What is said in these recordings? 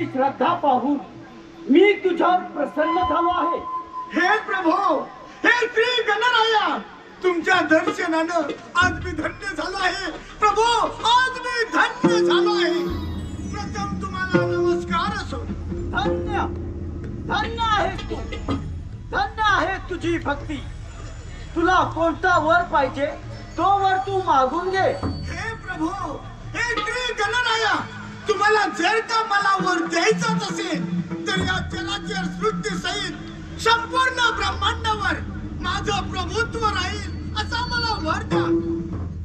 तुझी श्रद्धा पाहून मी तुझ्यावर प्रसन्न झालो आहे. हे प्रभू, हे श्री गणराया, तुमच्या दर्शनानं आज मी धन्य झालो आहे. प्रभू, आज मी धन्य झालो आहे. प्रथम तुम्हाला नमस्कार असो. धन्य धन्य आहेस तू, धन्य आहे तुझी भक्ती. तुला कोणता वर पाहिजे तो वर तू मागून घे. हे प्रभू, हे श्री गणराया, तुम्हाला जर का मला वर द्यायचाच असेल तर या चराचर सृष्टी सहित संपूर्ण ब्रह्मांडावर माझं प्रभुत्व राहील असा मला वर द्या.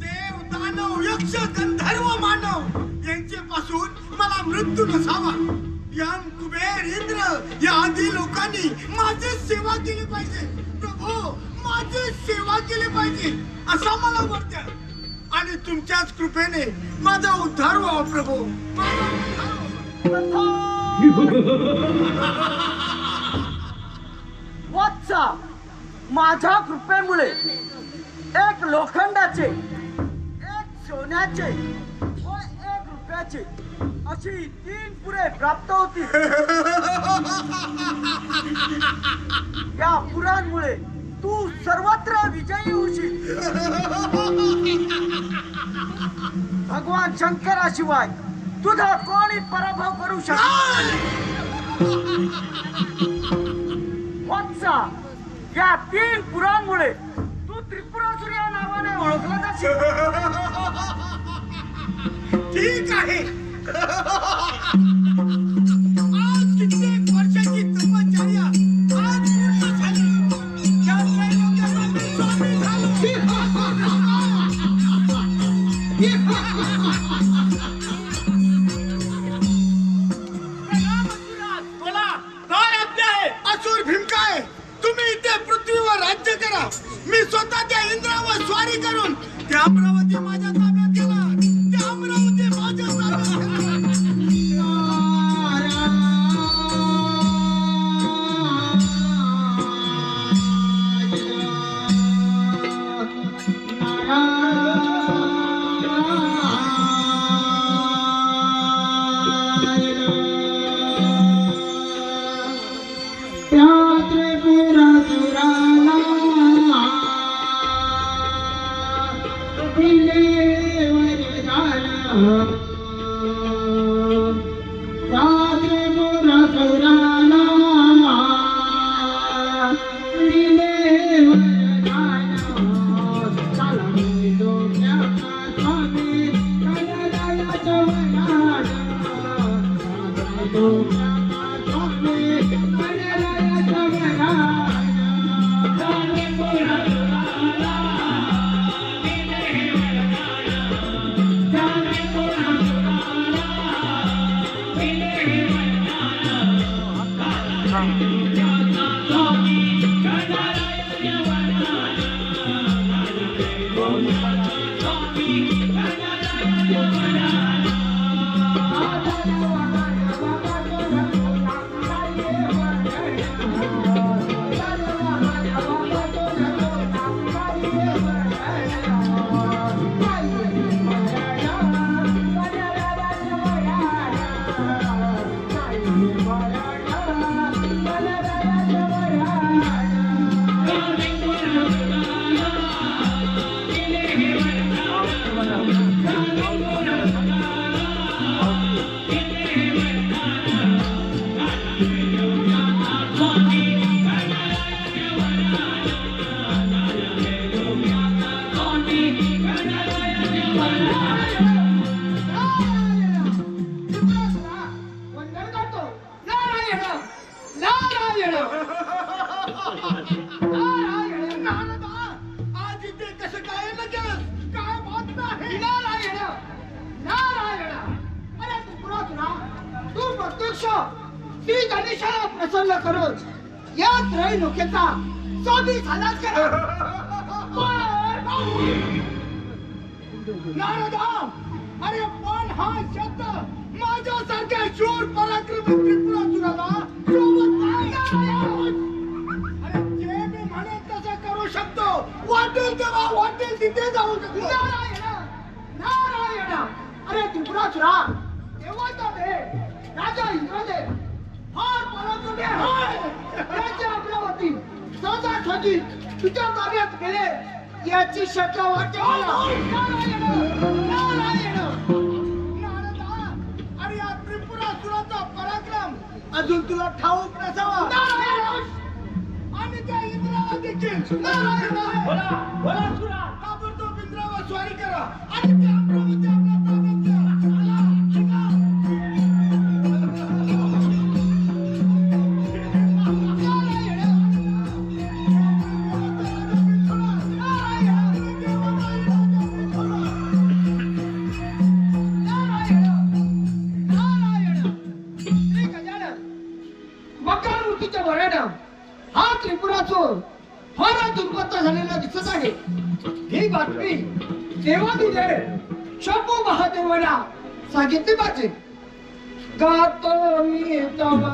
देव, दानव, यक्ष, गंधर्व, मानव यांचे पासून मला मृत्यू नसावा. यम, कुबेर, इंद्र या आदी लोकांनी माझी सेवा केली पाहिजे. प्रभू, माझी सेवा केली पाहिजे असा मला वर द्या. आणि तुमच्याच कृपेने माझा उद्धार व्हावा. प्रभू, माझा उद्धार व्हावा. वत्सा, माझ्या कृपेमुळे एक लोखंडाचे, एक सोन्याचे व एक रुपयाचे अशी 3 पुरे प्राप्त होतील. या पुरांमुळे तू सर्वत्र विजयी होशील. भगवान शंकराशिवाय तुझा कोणी पराभव करू शकत. वत्सा, या 3 पुरांमुळे तू त्रिपुरासुर या नावाने ओळखला जाशील. ठीक आहे. आज कित्येक वर्षाची तपश्चर्या आज पूर्ण झाली. या त्रैलोक्याचा मी स्वामी झालो. बोला, काय आज्ञा आहे? असुर भीमकाय, तुम्ही इथे पृथ्वीवर राज्य करा. मी स्वतः त्या इंद्रावर स्वारी करून त्या अमरावती माझ्या ताब्यात गेला. त्या अमरावती माझ्या ताब्यात गेला. आज इथे कसं काय लगेच काय बात नाही. नारायण नारायण, अरे तू प्रत्यक्ष श्री गणेशाला प्रसन्न करून या त्रैलोक्याचा स्वामी झालाच करा. नारदा, अरे पण हा शब्द माझ्यासारख्या शूर पराक्रमी त्रिपुरासुराला शोभत नाही. अरे जे मी म्हणेन तसं करू शकतो. वाटेल तेव्हा वाटेल तिथे जाऊ शकतो. नारायण नारायण, अरे त्रिपुरासुरा, तेव्हा तर राजा इंद्रदेव फार पराक्रमी आहे. त्याच्या अमरावती सहजासहजी तुझ्या ताब्यात गेले याची शक्य वाटते मला. नारायण नारदा, अरे या त्रिपुरासुराचा पराक्रम अजून तुला ठाऊक नसावा. नारायण आणि त्या इंद्राला देखील नारायण बोला सुरा. ताबडतोब इंद्रावर स्वारी करा आणि ते अमरावती आपल्या ताब्यात घ्या. चला, निघा. मकरवृत्तीच्या वरानं हा त्रिपुराचोर फार दुर्गत झालेला दिसत आहे. ही बातमी देवादिदेव शंभू महादेवाला सांगितली पाहिजे. गातो मी तवा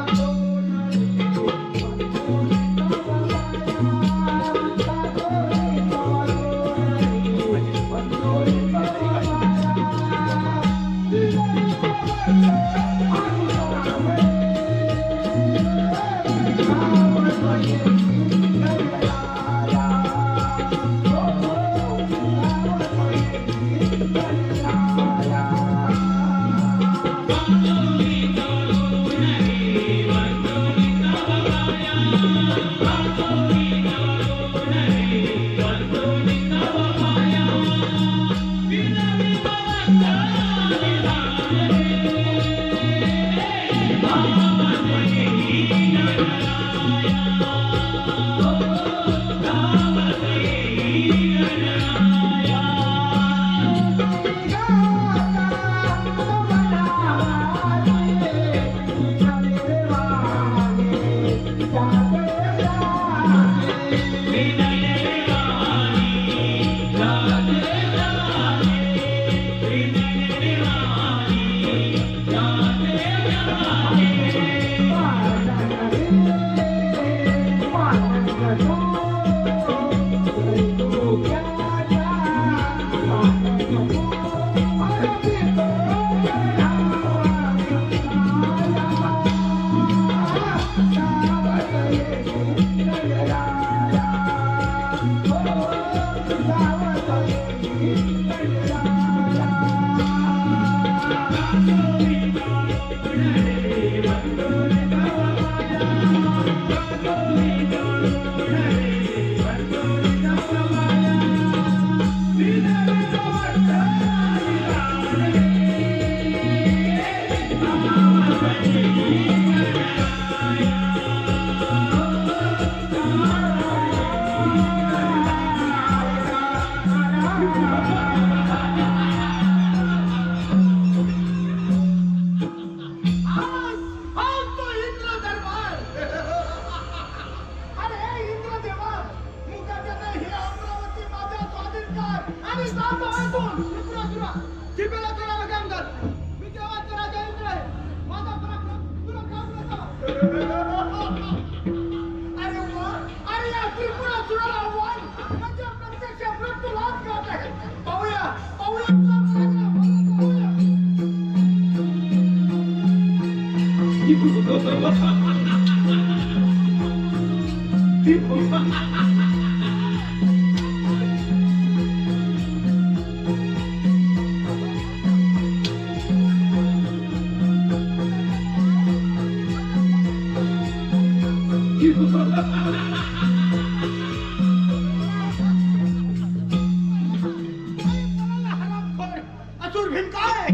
असुर भीम काय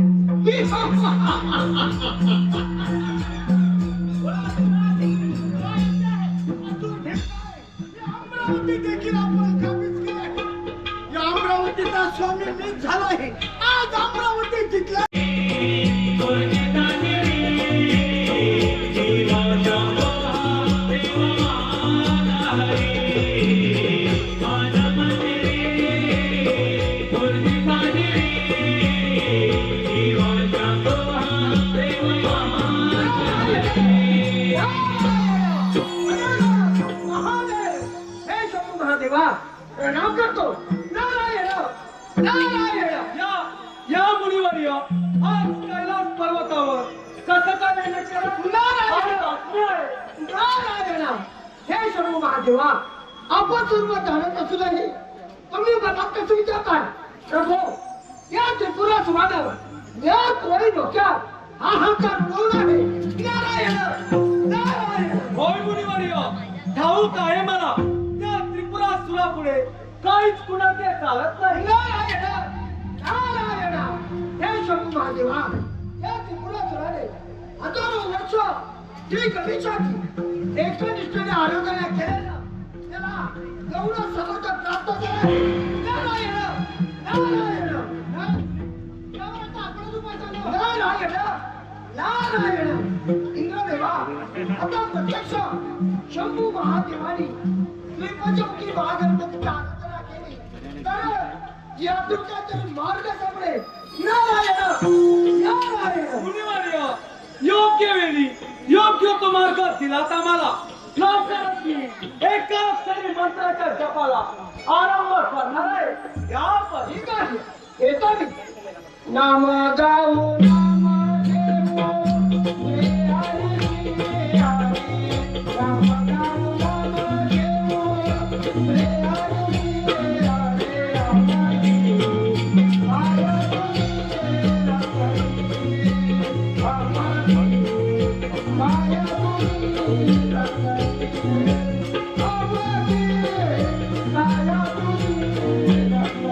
अमरावती देखील आपण काबीज केली आहे. या अमरावतीचा स्वामी मीच झाला आहे. आज अमरावती जिंकला. प्रणाम करतो. नारायण नारायण या मुनिवर्य आज कैलास पर्वतावर कसा कसा नाही केलं? नारायण हे सर्व महादेवा आपण सर्व जाणत असूनही तुम्ही मनात कसं विचारताय प्रभू या त्रिपुरासुरानं या कोळी डोक्यात हाहाकार उडवून आहे. नारायण नारायण होय मुनिवर्य, ठाऊक आहे मला त्या त्रिपुरासुरापुढे काहीच कुणाचे चालत नाही. नारायण नारायण हे सर्व महादेवा या त्रिपुरासुराने हजारो वर्ष जी गणेशाची एकनिष्ठेने आराधना केलेला त्याला एवढं समर्थ प्राप्त झालं. नारायण नारायण नारायण नारायण इंद्रदेवा आता प्रत्यक्ष शंभू महादेवानी श्रीपंचमुखी महागणपतीची आराधना केली तर या दुःखातील मार्ग सापडे. नारायण नारायण मुनिवर्य, योग्य वेळी योग्य तो मार्ग दिलात आम्हाला. लवकरच मी एका अक्षरी मंत्राच्या जपाला आरंभ करणार आहे. या पण ठीक आहे येतो मी. नाम गाऊ नाम घेऊ श्री हरी श्री हरी. नाम गाऊ नाम घेऊ श्री हरी श्री हरी. अमरी माया तुझी रखली. अमरी माया तुझी रखली. अमरी माया तुझी रखली.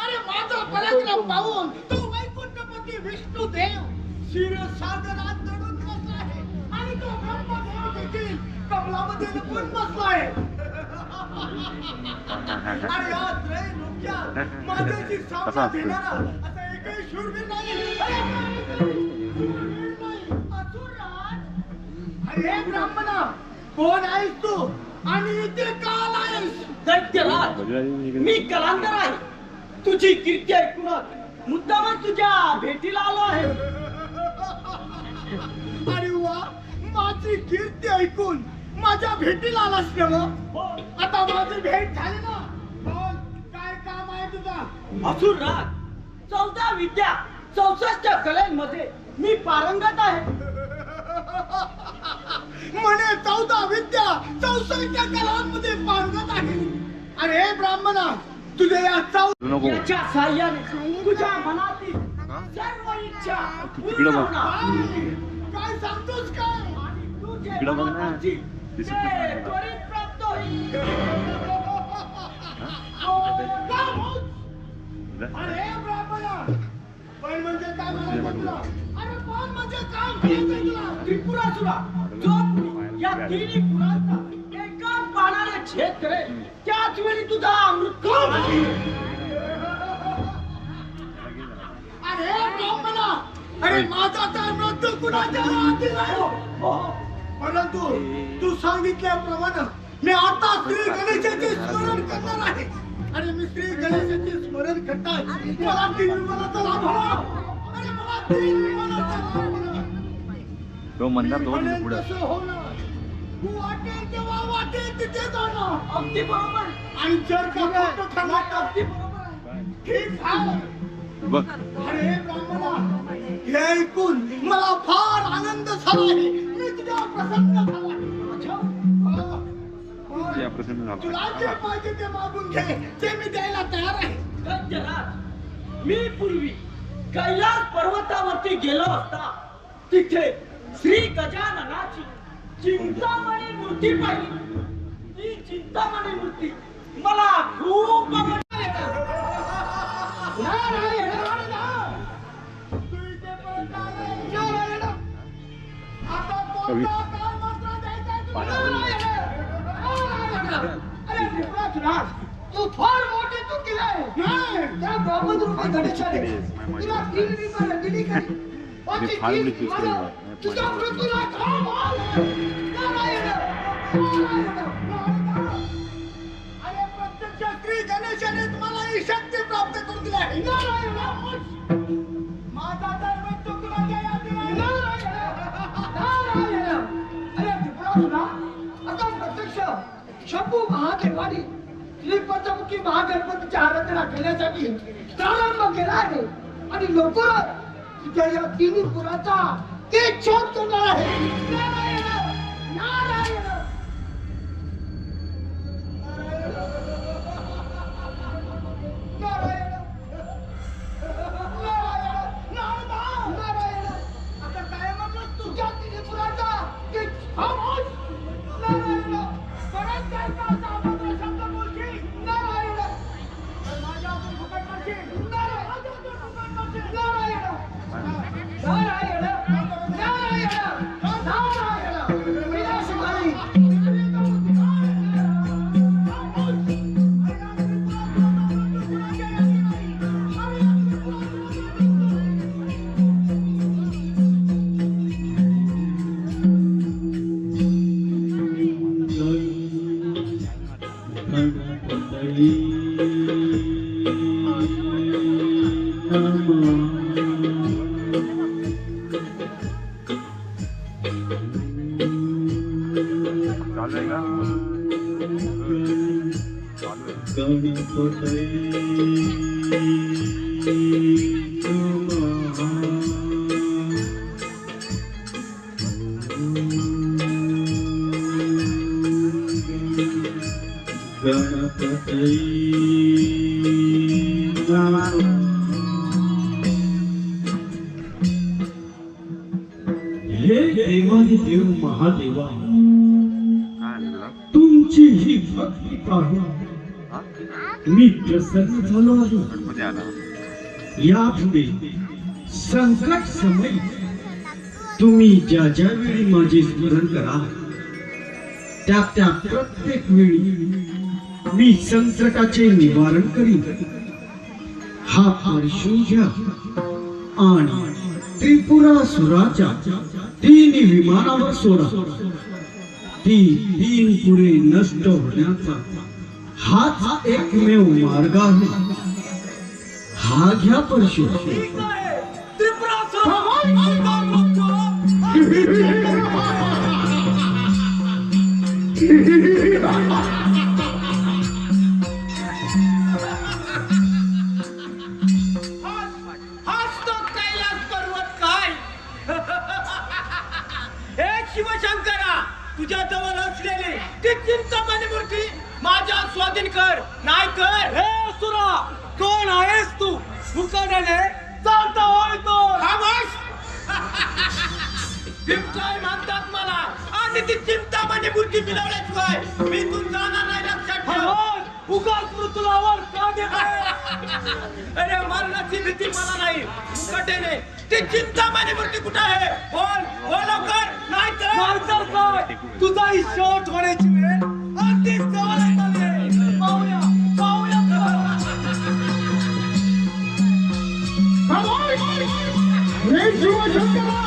अरे माझा पराक्रम पाहून तो वैकुंठपती विष्णुदेव क्षीरसागरात दडून बसला आहे आणि तो ब्रह्मदेव देखील कमलामध्ये लपून बसला आहे. आणि या त्रैलोक्यात माझ्याशी सामना देणारा असा एकही शूरवीर नाही. शूरवीर नाही. असुरराज. अरे ब्राह्मणा, कोण आहेस तू आणि इथे का आलायस? दैत्यराज, मी कलांदर आहे. तुझी कीर्ती ऐकूनच मुद्दामच तुझ्या भेटीला आलो आहे. अरे वा, माझी कीर्ती ऐकून माझ्या भेटीला आलास ना मग? हो, आता माझी भेट झाली ना. बोल, काय काम आहे तुझा? असुरराज, 14 विद्या 64 कलांमध्ये मी पारंगत आहे. म्हणे 14 विद्या 64 कलांमध्ये पारंगत आहे. अरे ब्राह्मणा, तुझ्या याच्या साह्याने तुझ्या मनातील सर्व इच्छा पूर्ण होणार. काय सांगतोस काय? आणि तुझे मनाची ते त्वरित प्राप्त होईल. काम होत. अरे ब्राह्मणा, पण म्हणजे काय म्हणायचं तुला? अरे पण म्हणजे काय म्हणायचं तुला? त्रिपुरासुरा जो कोणी या तिन्ही पुरांचा एका बाणाने छेद करेल त्याच वेळी तुझा मृत्यू होईल. अरे ब्राह्मणा, अरे माझा तर मृत्यू कुणाच्या हाती नाही. हो, परंतु तू सांगितल्याप्रमाणे मी आता श्री गणेशाचे स्मरण करणार आहे आणि मी श्री गणेशाचे स्मरण करताय मला 3 विमानाचा लाभ हवा. अरे मला 3 विमानाचा लाभ हवा. तो मंदार दोन म्हणेन पुढे तसं होणार. वाटेल तेव्हा वाटेल तिथे जाणार. अगदी बरोबर. आणि जर का खोटं ठरलं तर अगदी बरोबर. ठीक आहे. बघ अरे ब्राह्मणा, हे ऐकून मला फार आनंद झाला आहे. मी तुझ्या प्रसन्न झाला आहे. अच्छा? या प्रसन्न तुला जे झाला पाहिजे ते मागून घे, ते मी द्यायला तयार आहे. गजराज, मी पूर्वी कैलास पर्वतावरती गेलो असता तिथे श्री गजाननाची चिंतामणी मूर्ती पाहिली. ती चिंतामणी मूर्ती मला खूप आवडली. नारायण तू इथे परत आलाय. नारायण. आता कोणता काळ मंत्र द्यायचा आहे तुला? अरे त्रिपुरासुरास, तू फार मोठी चूक केलाय. त्या ब्राह्मण रूपी गणेशाने तुला 3 विमानं दिली का? मी फार मोठी चूक केली आहे. तुझ्या मृत्यूला थांब आला. नारायण, नारायण. अरे प्रत्यक्ष श्री गणेशाने तुम्हाला ही शक्ती प्राप्त करून दिली आहे. नारायण, माझा धर्म चुकला गेला नाही. नारायण, नारायण. अरे त्रिपुरासुरा, आता प्रत्यक्ष शंभू महादेवाने श्रीपंचमुखी महागणपतीची आराधना करण्यासाठी प्रारंभ केला आहे आणि लवकरच तुझ्या या 3 पुराचा ते शोध करणार आहे. नारायण, नारायण. नारायण, नारायण, नारायण. आता काय म्हणलास तू? तुझ्या 3 पुराचा ते खामोश. नारायण, परत काय का असा अभद्र शब्द बोलशील? नारायण, तर माझ्या हातून फुकट मारशील? नारायण, माझ्या हातून फुकट मारशील? नारायण, नारायण, नारायण, नारायण. विनाशकारी. चालू आहे का चालू आहे हे देवानी देव महादेवा, काय तुला तुमची ही भक्ती पाहून हा मी प्रसन्न झालो आहे. गणपती आला यापुढे संकट समय तुम्ही ज्या ज्या वेळी माझे स्मरण करा त्या प्रत्येक वेळी मी संकटाचे निवारण करीन. हा परशु घ्या आणि त्रिपुरासुराच्या 3 विमानावर सोडा. ती 3 पुरे नष्ट होण्याचा हाच एकमेव मार्ग आहे. हा घ्या परशु. ठीक आहे. त्रिपुरासुर हाच तो कैलास पर्वत काय? हे शिवशंकरा, तुझ्या जवळ असलेली ती चिंतामणी मूर्ती माझ्या स्वाधीन कर. नाही कर. हे असुरा, कोण आहेस तू? मुकाट्याने चालता होय तो. खामोश. बिबटाई म्हणतात मला आणि ती चिंतामणी मूर्ती मिळवल्याशिवाय मी तू जाणार नाही. लक्षात ठेव. भगवान, उगाच मृत्यूलावर का देताय? अरे मरणाची भीती मला नाही. मुकाट्याने ती चिंतामणी मूर्ती कुठे आहे? बोल बोल लवकर. नाहीतर नाहीतर काय? तुझा ही शेवट होण्याची वेळ अगदी जवळ आली आहे. पाहूया, पाहूया हे शिवशंकरा,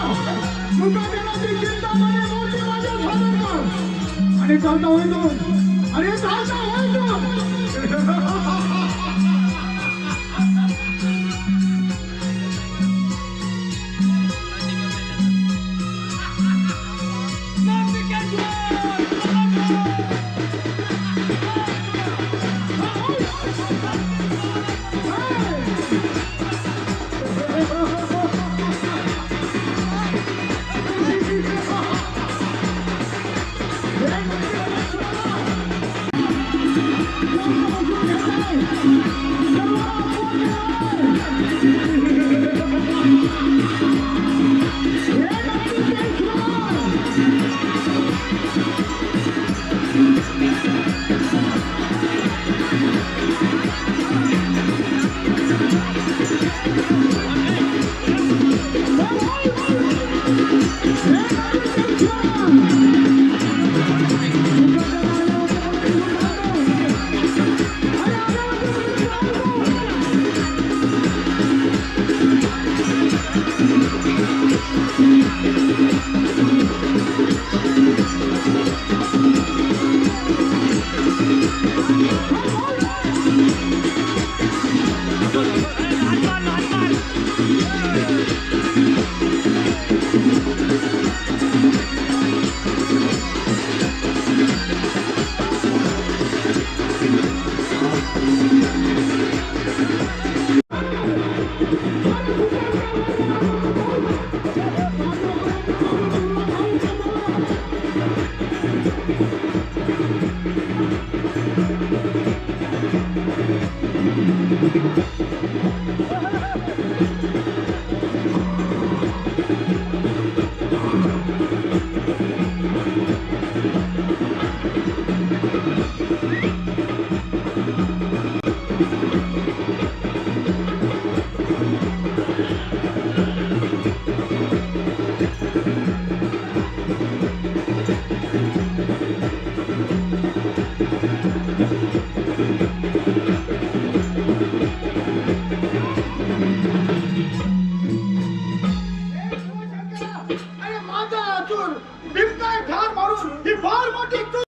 मुकाट्याची चिंतामणी मूर्ती माझ्या स्वाधीन कर. आणि चालता होय तो. अरे चालता होय तो. अरे माझा असून बिमकाय ठार मारून ही फार मोठी चूक.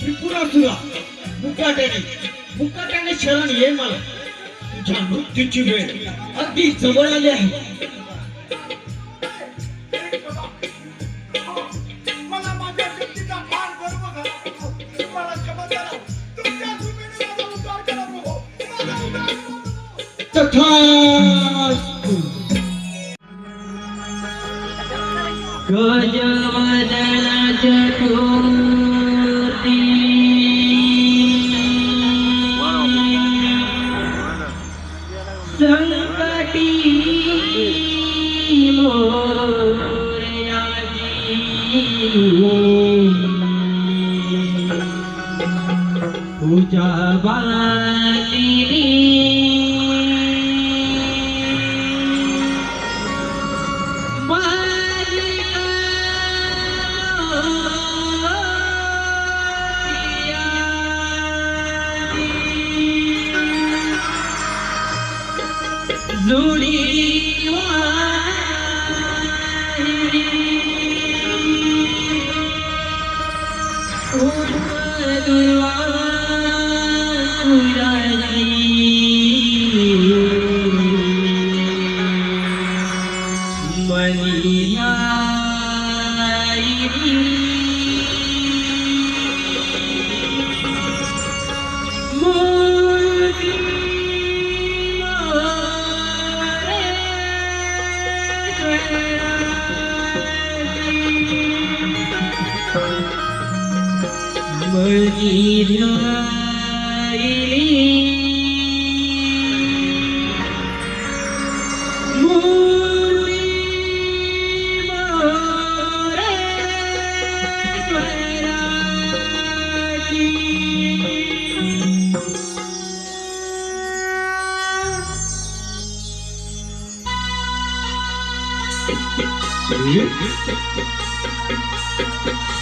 त्रिपुरासुरा मुकाट्याने शरण ये मला. तुझ्या मृत्यूची वेळ अगदी जवळ आली आहे. मला माझ्या शक्तीचा फार गर्व झाला. मला क्षमा करा. तुमच्या कृपेने माझा उद्धार करा प्रभू. माझा उद्धार करा प्रभू. तथास्तु. गजवदन चतुर्थी संकटी पूजा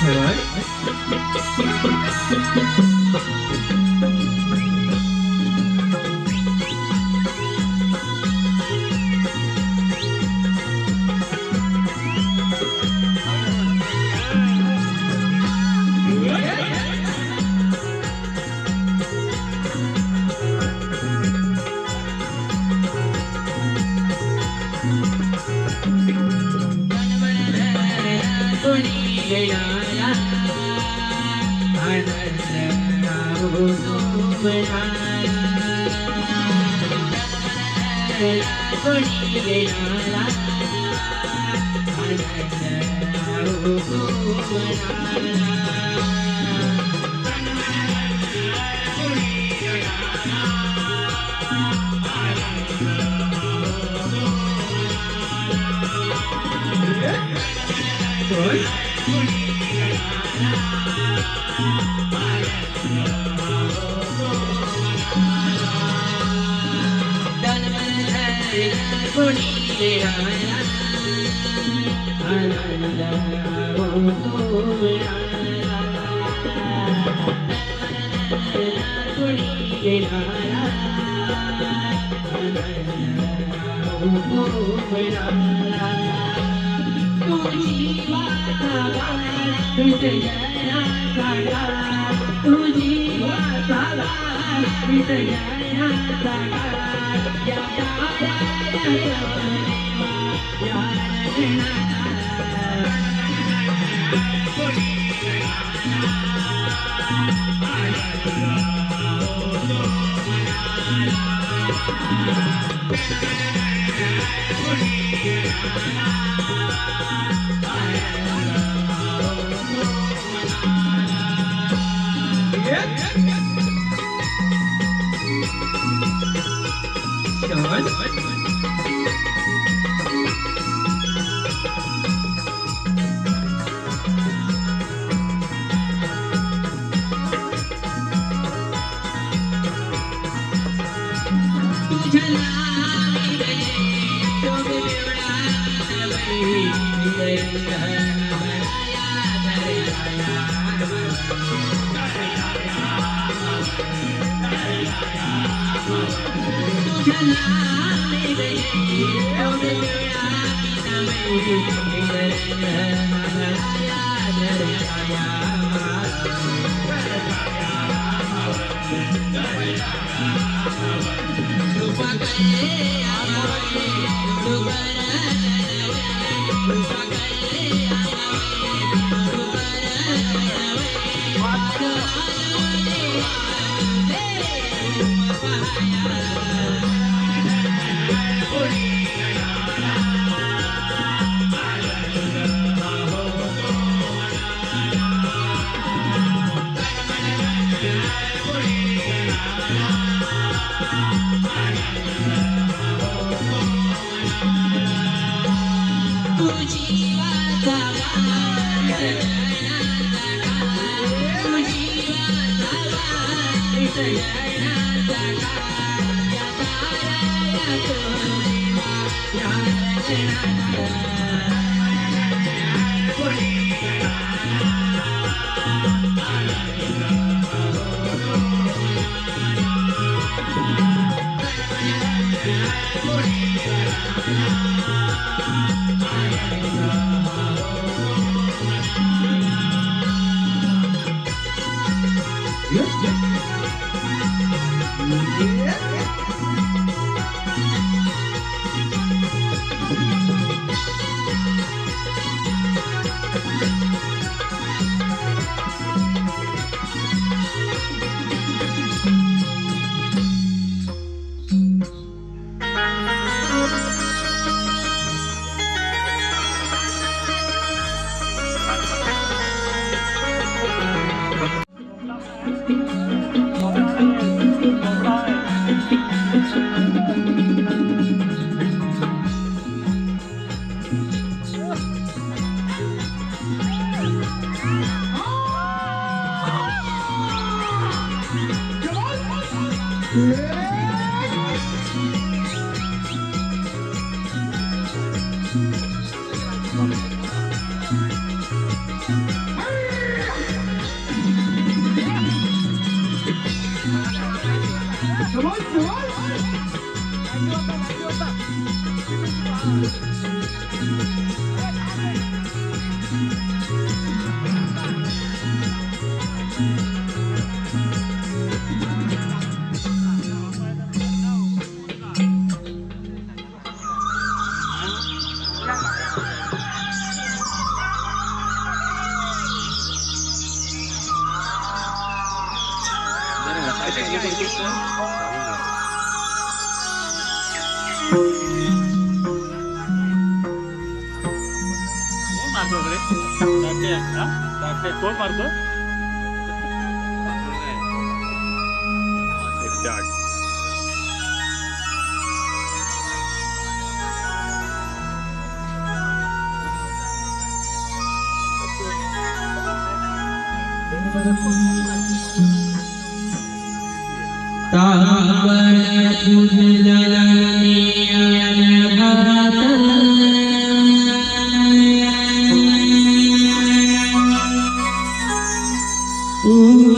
Right? कोण मारतो Thank you. तावळ तुझलनी भात ऊन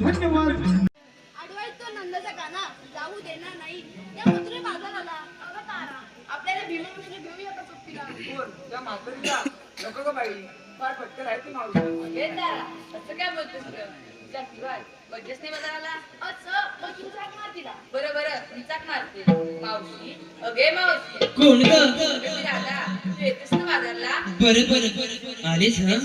धन्यवाद. आडवाईत तो नंदाचा गाणा जाऊ देणार नाही. त्या मथुरे बाजाराला अवतारा. आपल्याला भीमविष्णू घेऊया का सुट्टीला? त्या म्हातारीला नको गं बाई, फार फटकं आहे ती मावशी. हे दारा, असं काय बोलतोस ग? जा शिवाय, बघतेस नाही बाजाराला? असं मग तू जाग मार तिला. बरं, मी चाक मारते. मावशी, अगे मावशी. कोण ग? अगं मी राधा, तू येतेस ना बाजारला? बरं आलेच हा.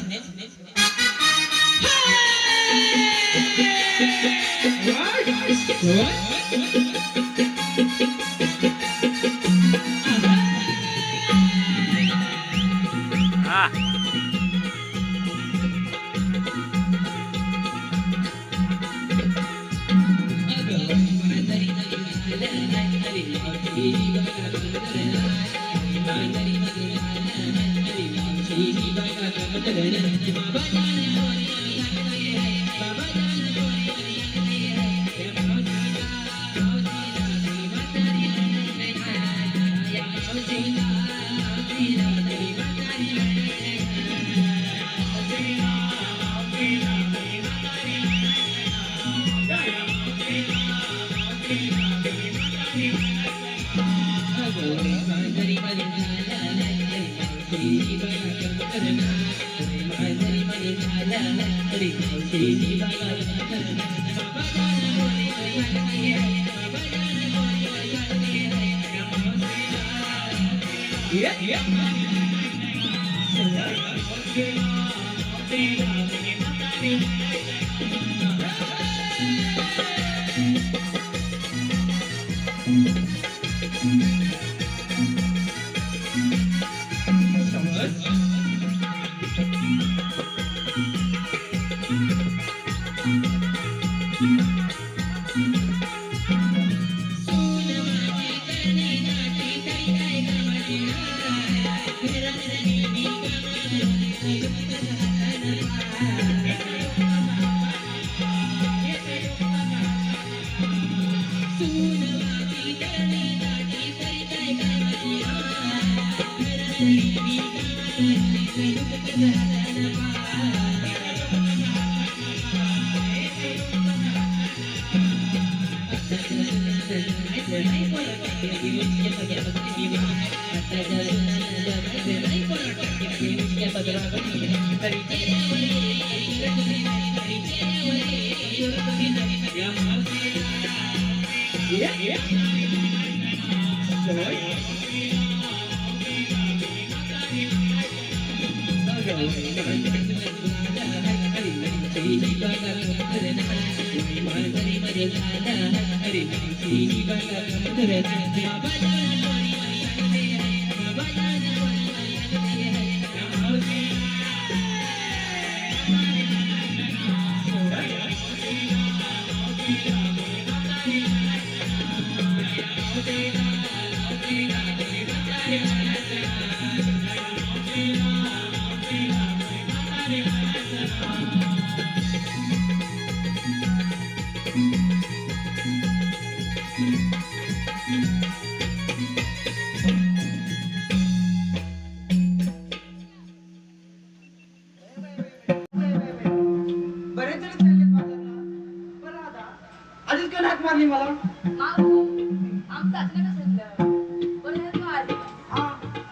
आधीच का हाक मारली मला? मावशी, आमचं असलं कसं झालं? बरं तू आली. हा,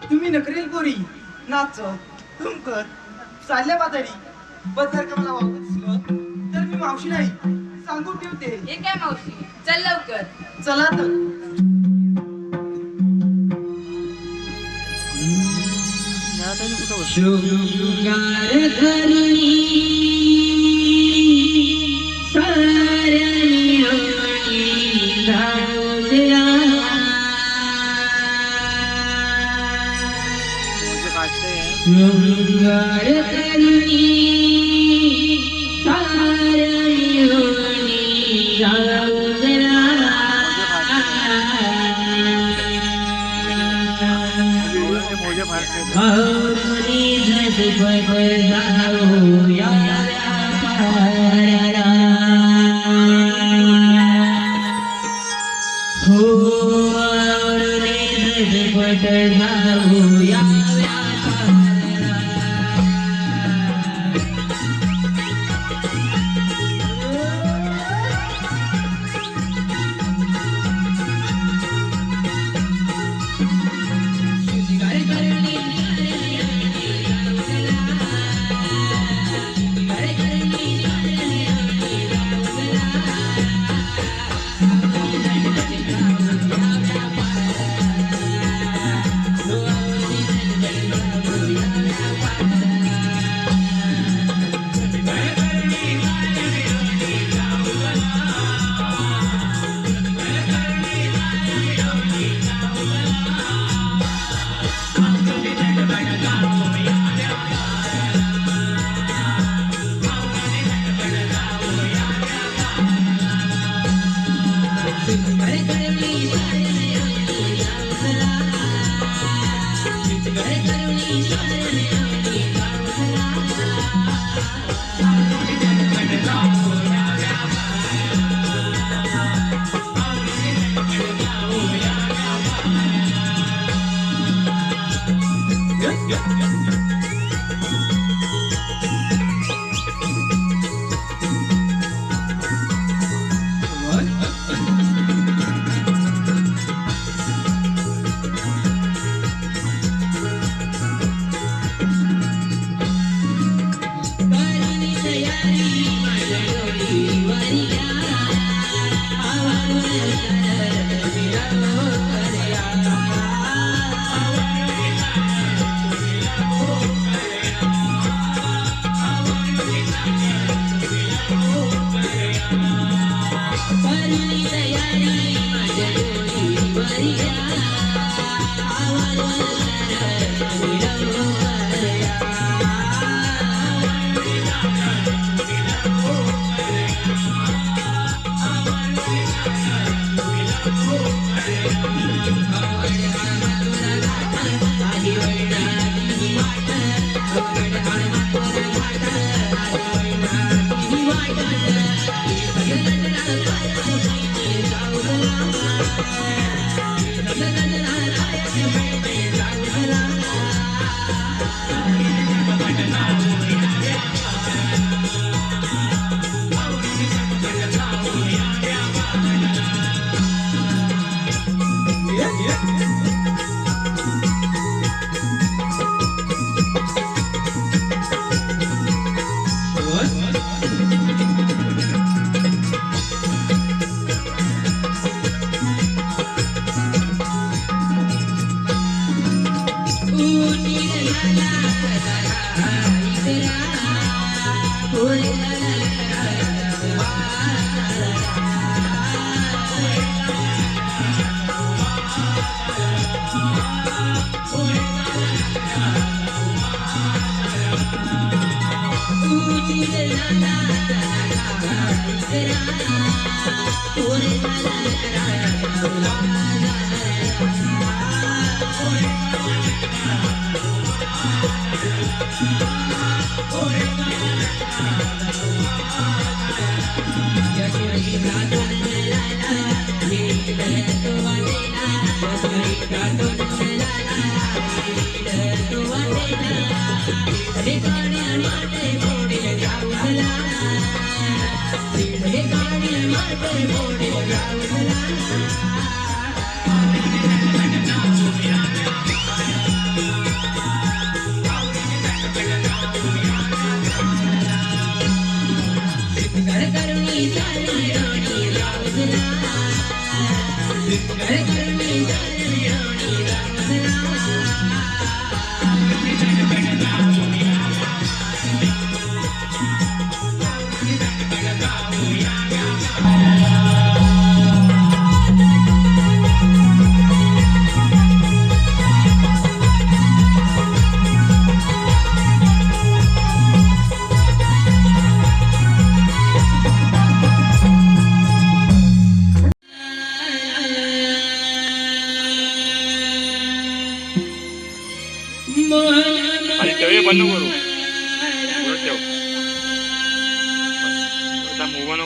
तुम्ही नकरेल पोरी नाच तुमकर चालल्या बाजारी बस जर का मला वावरत दिसलं तर मी मावशी नाही सांगून ठेवते. हे काय मावशी, चल लवकर. चला तर. शृंगार धरणी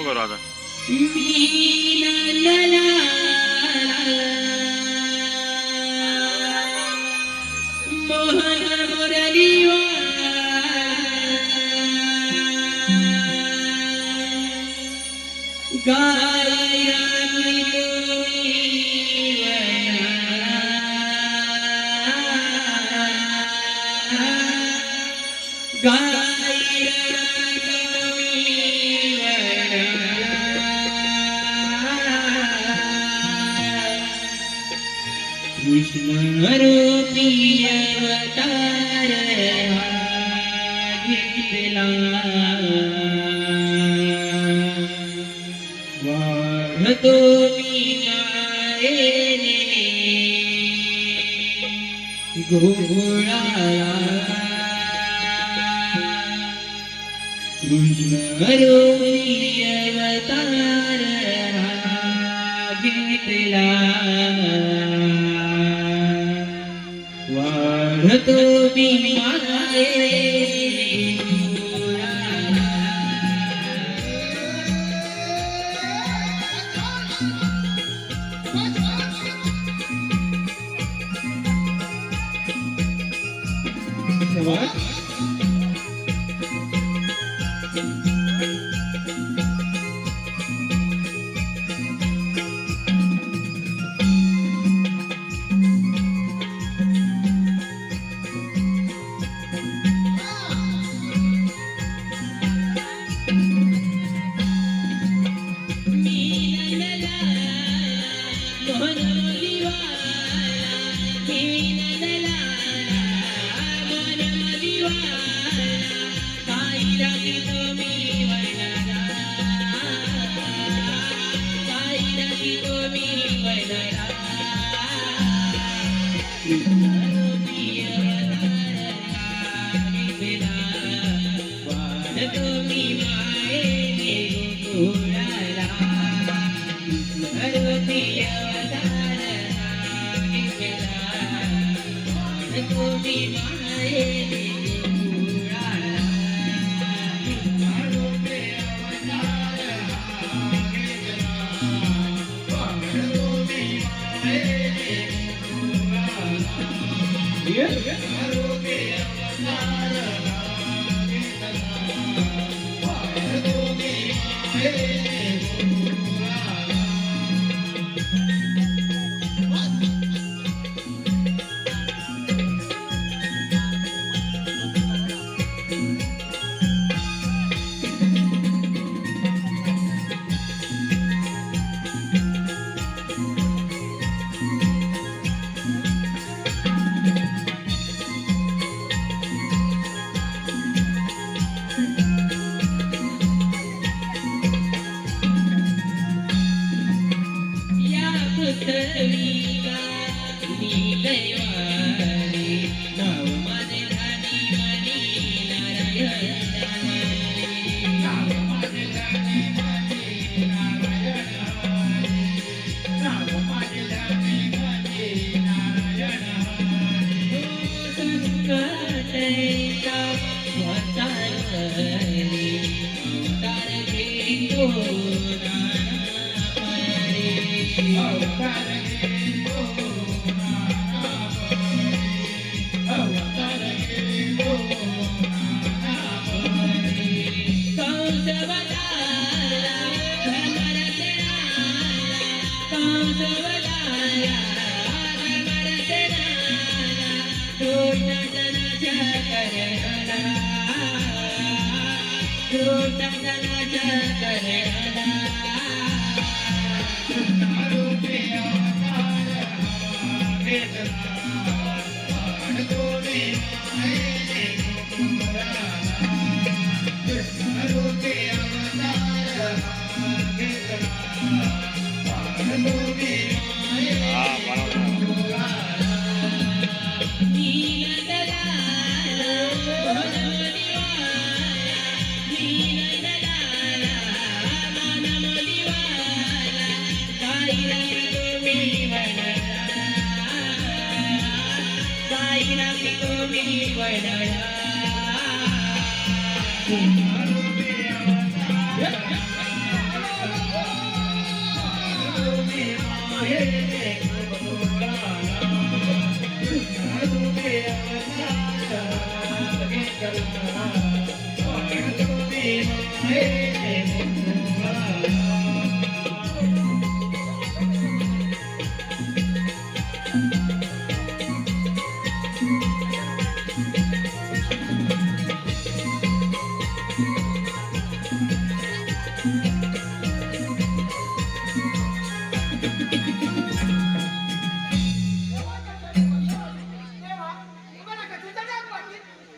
नको करू आता. कृष्णरूपी अवतार घेतला वाढतो मी मायेने गोकुळाला कृष्णरूपी अवतार घेतला वाढतो मी मायेने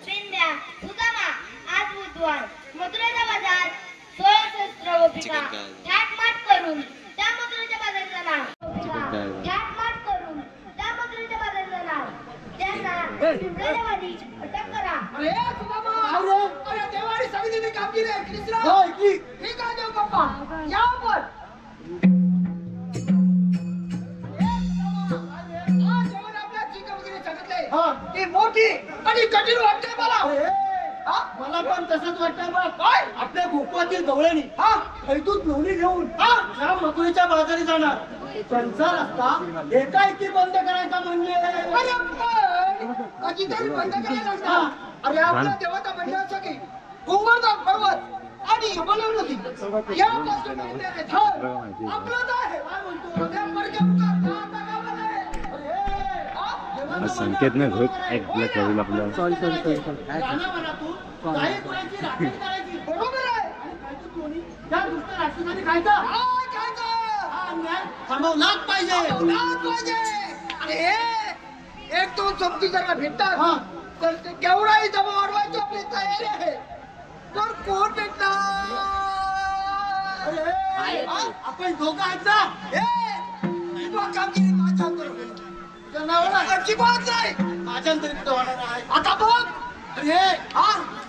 शिंद्या सुदामा आज बुधवार मथुरेचा बाजार 16 शस्त्र गोपिका थाटमाट करून त्या मथुरेच्या बाजारात जाणार थाटमाट करून त्या मथुरेच्या बाजारात जाणार त्यांना पिंपळेवाडी अटक करा. अरे सुदामा, अरे देवारी समितीने कामगिरी ऐकलीस ना? ठीक आहे देव बाप्पा, या आपण. आज जेवण आपल्या जी कामगिरी सांगितले ती मोठी आणि कठीण वाटते मला. मला पण तसंच वाटतं बघ. काय? आपल्या गोकुळातील गवळणी हैदूत नवली घेऊन या मथुरेच्या बाजारी जाणार. त्यांचा रस्ता एकाएकी बंद करायचा म्हणजे अरे पण कधीतरी बंद करायला लागणार. अरे आपल्या देवाचा मंडळ असं की गोवर्धन पर्वत आणि हिमालय नदी यापासून मिळणारे थर आपलंच आहे. काय म्हणतो? त्या मडक्यामुखात जाता कामा नये. अरे, देवाचा संकेत नाही होत एक ब्लॅक करेल आपल्याला. बरोबर आहे. त्या दुष्ट राक्षसाने खायचा काय खायचं? हा अन्याय थांबवलाच पाहिजे. लाज पाहिजे. अरे एक दोन सोबती जर भेटतात तर ते केवढाही जमा वाढवायची आपली तयारी आहे. तर कोण भेटणार? आपण दोघं आहेत ना. किंवा कामगिरी माझ्या अंतर्गत होईल. तुझ्या नावाला अजिबात नाही. माझ्या अंतर्गत होणार आहे. आता बघ. अरे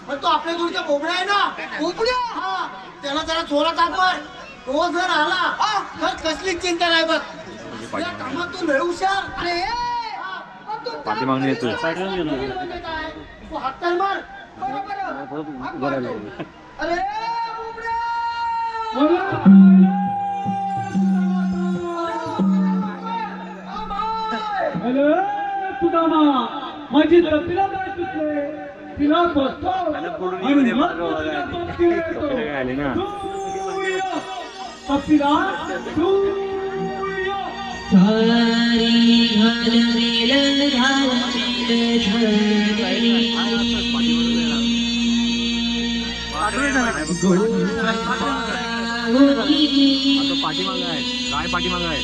पण तो आपल्या जोडीचा बोबडा आहे ना. बोबड्या. हा त्याला जरा जोरात हात मार. तो जर आला तर कसलीच चिंता नाही बघ. या कामात तू लय हुशार. अरे पण तू पाठीमागून येतोय. म्हणजे काय? तू हात तर मार. बरोबर. हात मारतो. अरे बोबड्या. अरे सुदामा माझी तपीला काय सुचले तिला बसतो आणि मग तुझ्या पंक्तीवर येतो. आले ना. सूर्य, तपीला सूर्य. पाठीमाग आहे काय पाठीमाग आहे.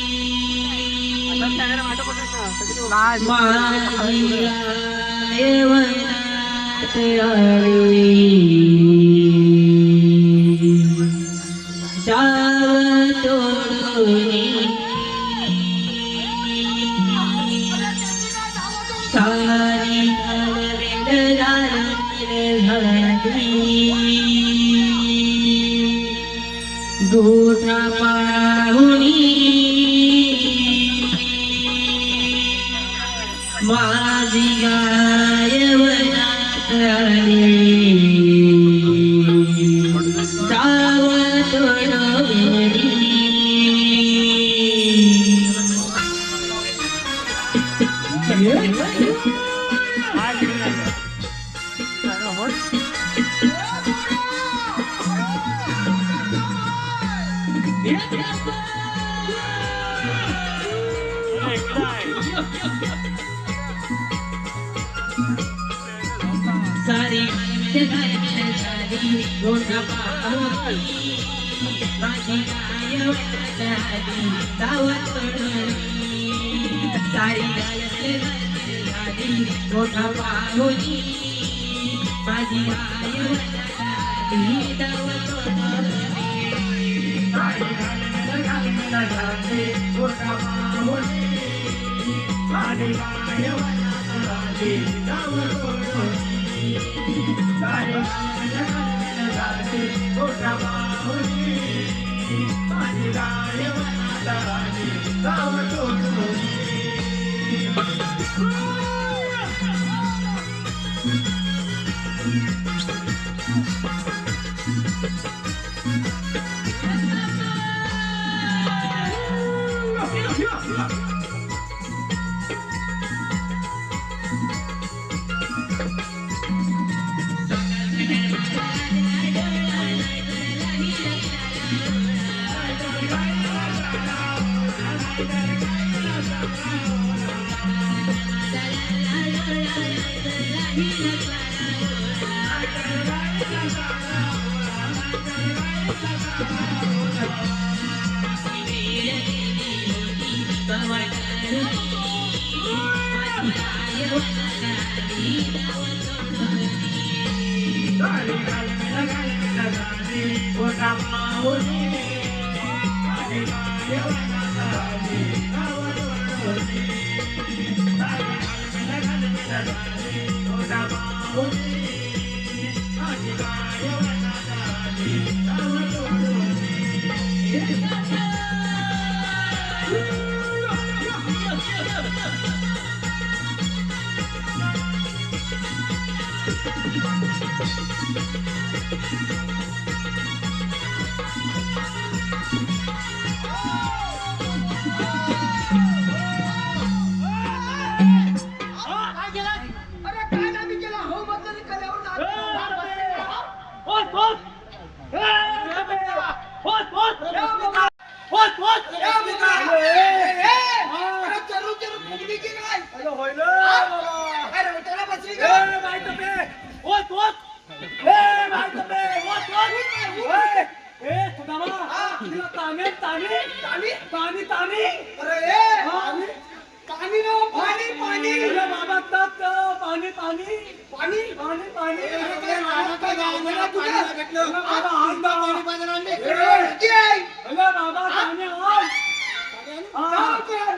अरे काय नामी केला हो बदल कल्यावर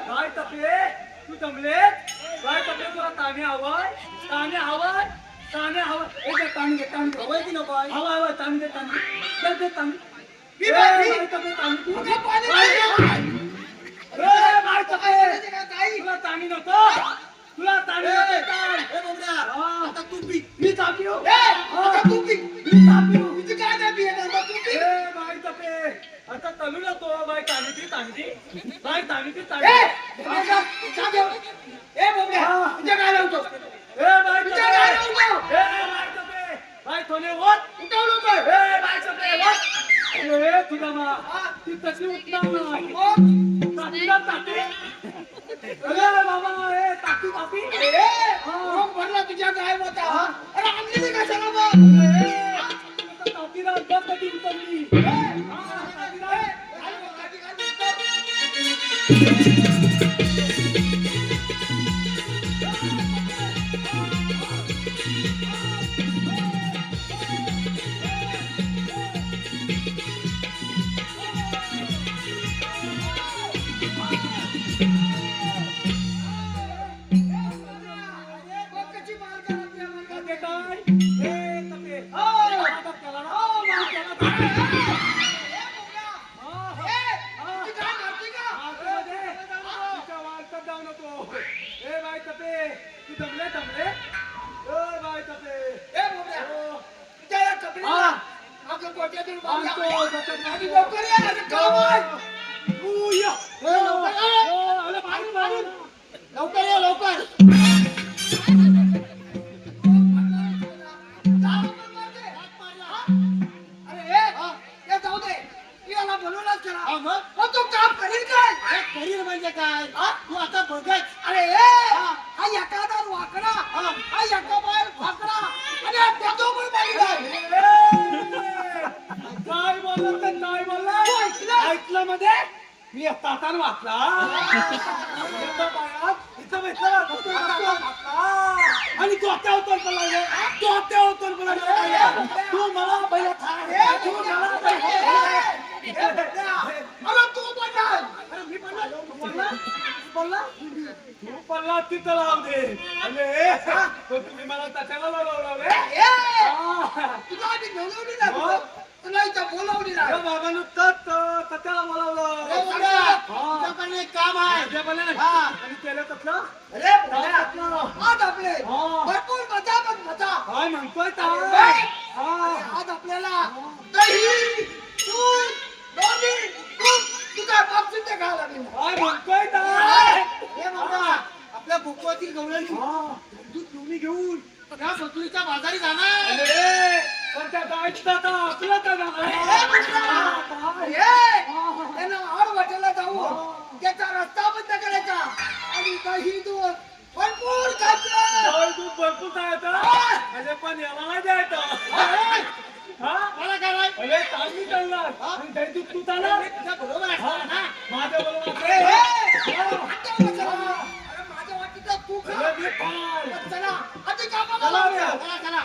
काय तपले तू जमले काय तपले तुला ताने हवाय ताने हवाय ताने हवाय एक ताने घे ताने हवाय की नको हवाय हवाय ताने दे ताने दे ताने मी बाई तपले ताने तू तुझ्या पाणी काय तपले तुला ताने नको तुला ताने नको आता तू पी मी तापी हो आता तू पी मी तापी हो तुझी काय नाही पी आता तू पी बाय तपे आता तलू नको बाय ताने बाय ताने ए बोबड्या तुझ्या काय लावतो तुझ्या काय लावतो बाय थोने वोट उठाव लवकर बाय तपे वोट तुझा मा ती तशी उठणार नाही ताकीला ताकी बाबा ताकी भरला तुझ्या काय होता अरे आणली मी कशाला मग ताकीला बस कधी उतरली लवकर ये लवकर जाऊ दे याला बोलवलंच करा मग तो काम करील काय करील म्हणजे काय तू आता बघत अरे हा एखादा वाकडा हा एका बाहेर वाकडा आणि त्याचो पण काय बोलला ऐकलं मध्ये मी तातान वाचला आणि तू आता उतर तू मला पहिला तू पडला तिथं लाव दे तुम्ही मला त्याच्याला लावले तुला आधी बोलवली ना तुला इथं बोलवली ना बाबांना त्याला बोलावलं तुझ्याकडे एक काम आहे आणि केलं तसलं अरे आज आपले भरपूर मजा पण मजा काय म्हणतोय आज आपल्याला दही दूध लोणी तूप तू काय बाबतीत खायला लागेल काय म्हणतोय हे बाबा आपल्या भुकवती गवळणी दूध लोणी घेऊन त्या मजुरीच्या बाजारी जाणार पण त्या गायचं आता आपलं काय त्यांना आड वाटेला जाऊ त्याचा रस्ता बंद करायचा आणि दही दूध भरपूर खायचं दूध भरपूर जायचं म्हणजे पण याला नाही द्यायचं मला काय नाही अरे चांगली चालणार आणि दही दूध तू चालणार बरोबर आहे ना माझ्या बरोबर माझ्या वाटीचा तू खा मी फार. चला आधी कामाला चला लागूया. रे. चला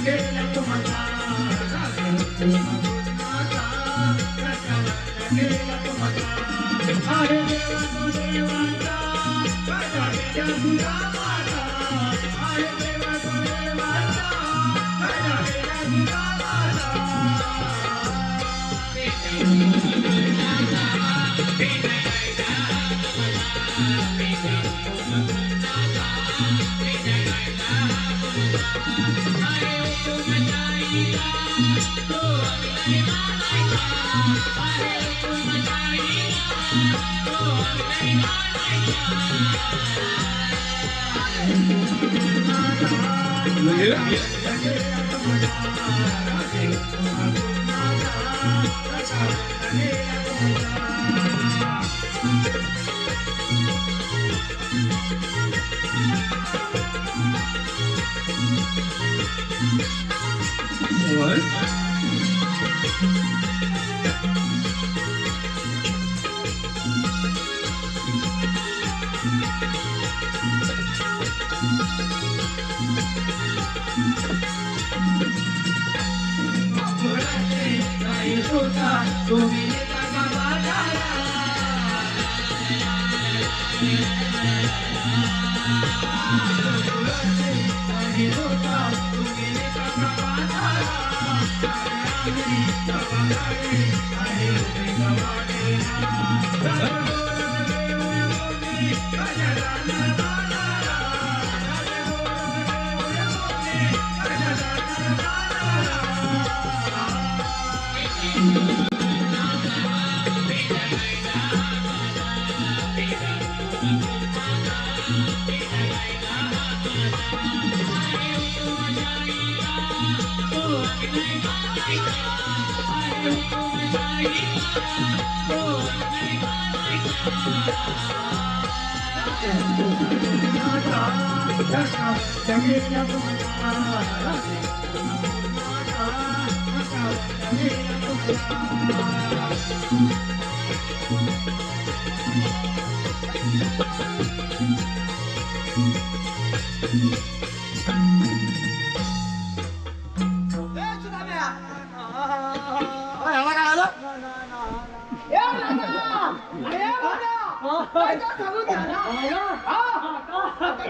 गेला तुम्हाला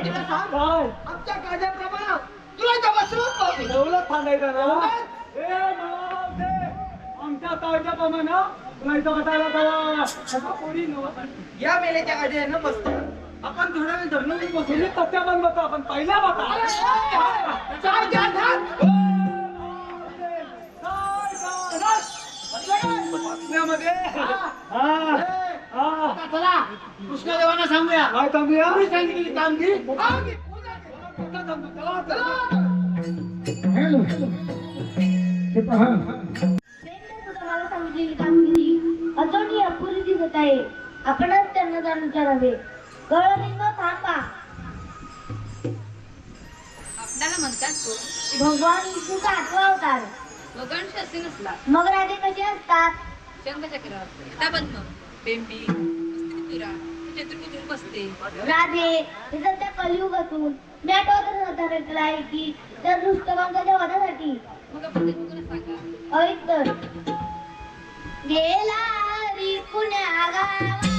आमच्या कायद्याप्रमाणे तुला जबरदस्त दौलत सांगायचं ना आमच्या कायद्याप्रमाणे तुला इथं बसायला पोरी या मेल्याच्या गाडीनं मस्त आपण थोड्या वेळ धरणं बसवली तत्या बंद होतो आपण पहिल्या बघा कृष्णदेवांना सांगूया काय सांगूया सांगितली कामगिरी तुम्हाला सांगितलेली कामगिरी अजूनही अपुरी दिसत आहे. आपणच त्यांना जाणून विचारावे. गळलिंग थांबा. आपल्याला म्हणतात तो भगवान विष्णूचा आठवा अवतार. भगवान शास्त्री नसला मग राधे कसे असतात? शंखचक्र पद्म बेंबी तुरा चतुर्भुज बसते राधे हे सध्या कलियुग असून मी आठवतच आहे की त्या दृष्टकांच्या वधासाठी मग आपण ते कोणाला सांगा ऐक तर गेला री पुण्या गावा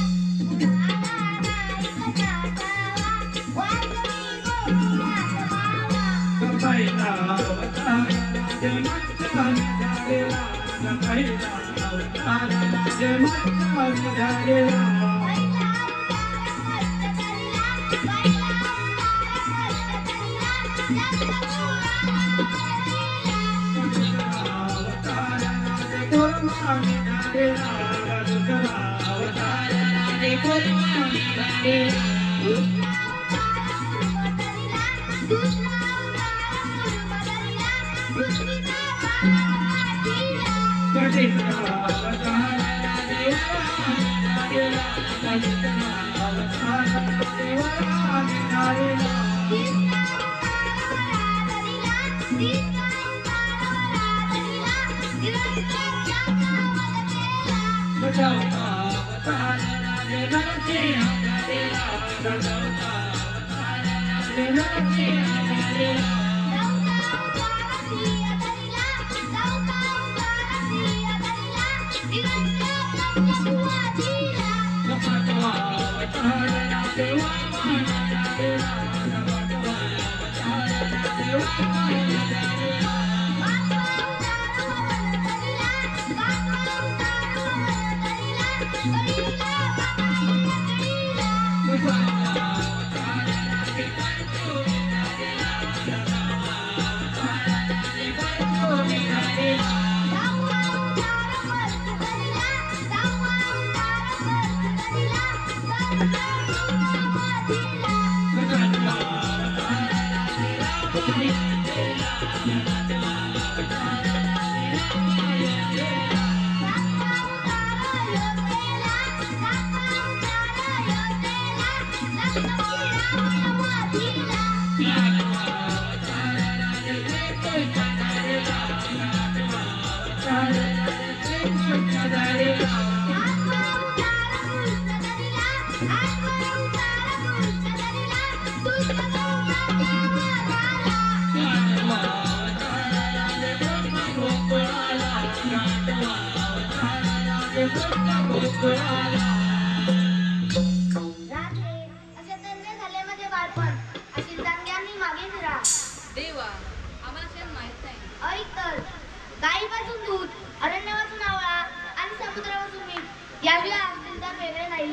राधे, असे धन्य झाले माझे बालपण. अशी चांगल्याने मागे फिरा. देवा आम्हाला शेण माहित नाही. ऐक तर, गाईपासून दूध, अरण्यापासून आवळा आणि समुद्रापासून मीठ याशिवाय अस्तित्व वेगळे नाही.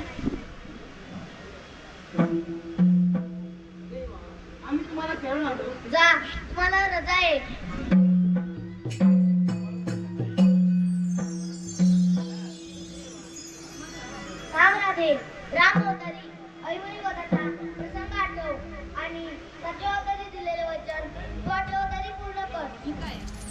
आम्ही तुम्हाला खेळून आलो. जा, तुम्हाला रजा आहे. थांब राधे, राम अवतारी, ऐवरी वधाचा प्रसंग आठव आणि सत्य अवतारी दिलेले वचन तू अवतारी पूर्ण कर. ठीक आहे.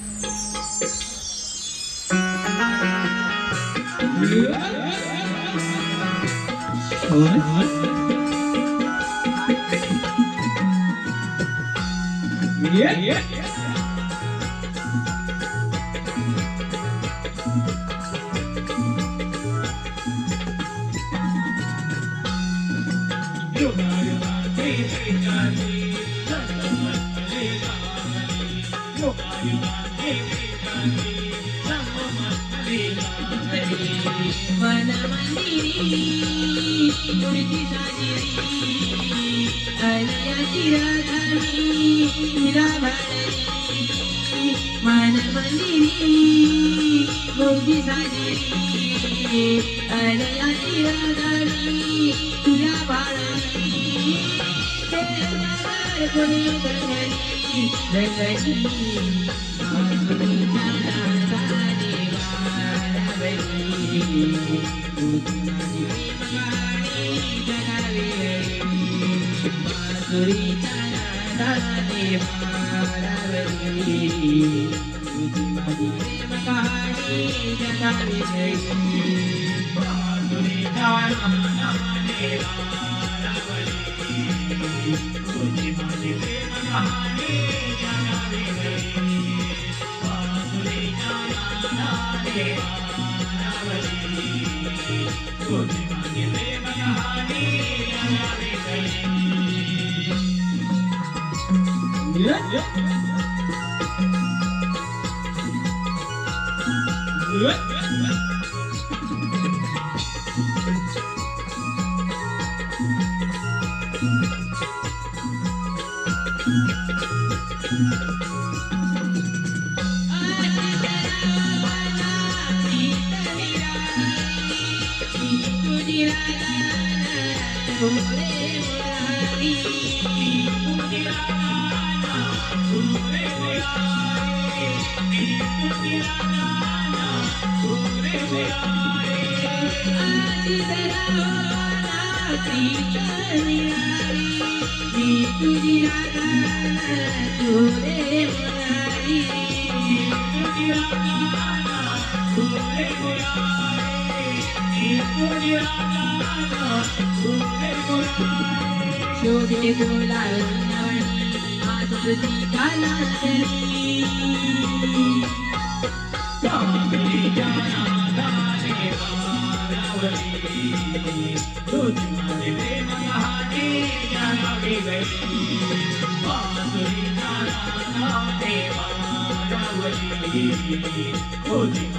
Holy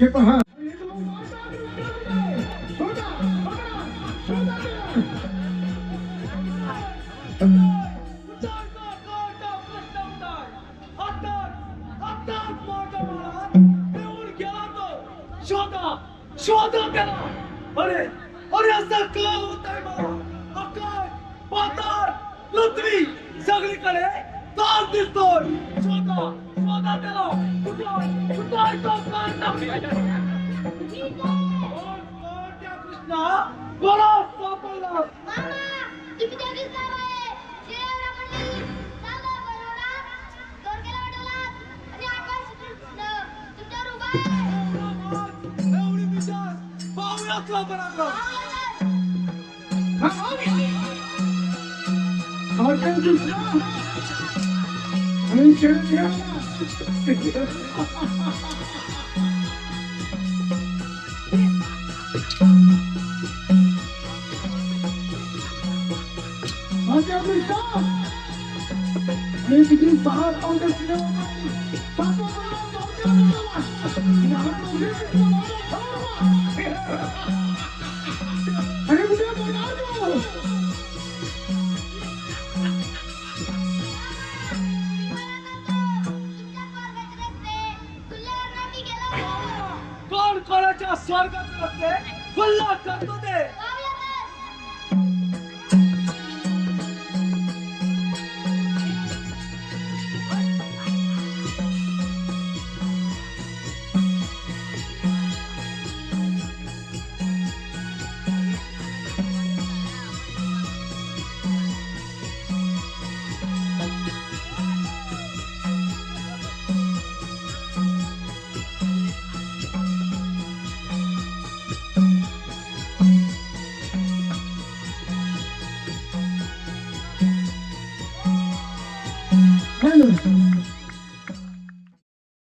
हे पहा शोधा त्याला. अरे अरे असं का होत आहे मला? अक्कल पाताळ पृथ्वी सगळीकडे तास दिसतोय. शोधा शोधा त्याला. कुठं आहे तो कर्णप्रिय? कोण त्या कृष्णा? बरा सापडला. मामा तुम्ही दोघीच जाव आहे शेरा मंडळी चालला बरोबर दोरकेला वाटलात आणि आकाश कृष्ण तुमच्यावर उभा आहे एवढी विचार पाहूया का बरोबर. कोण कोणाच्या स्वर्गात रस्ते खुल्ला करतो ते. Hello.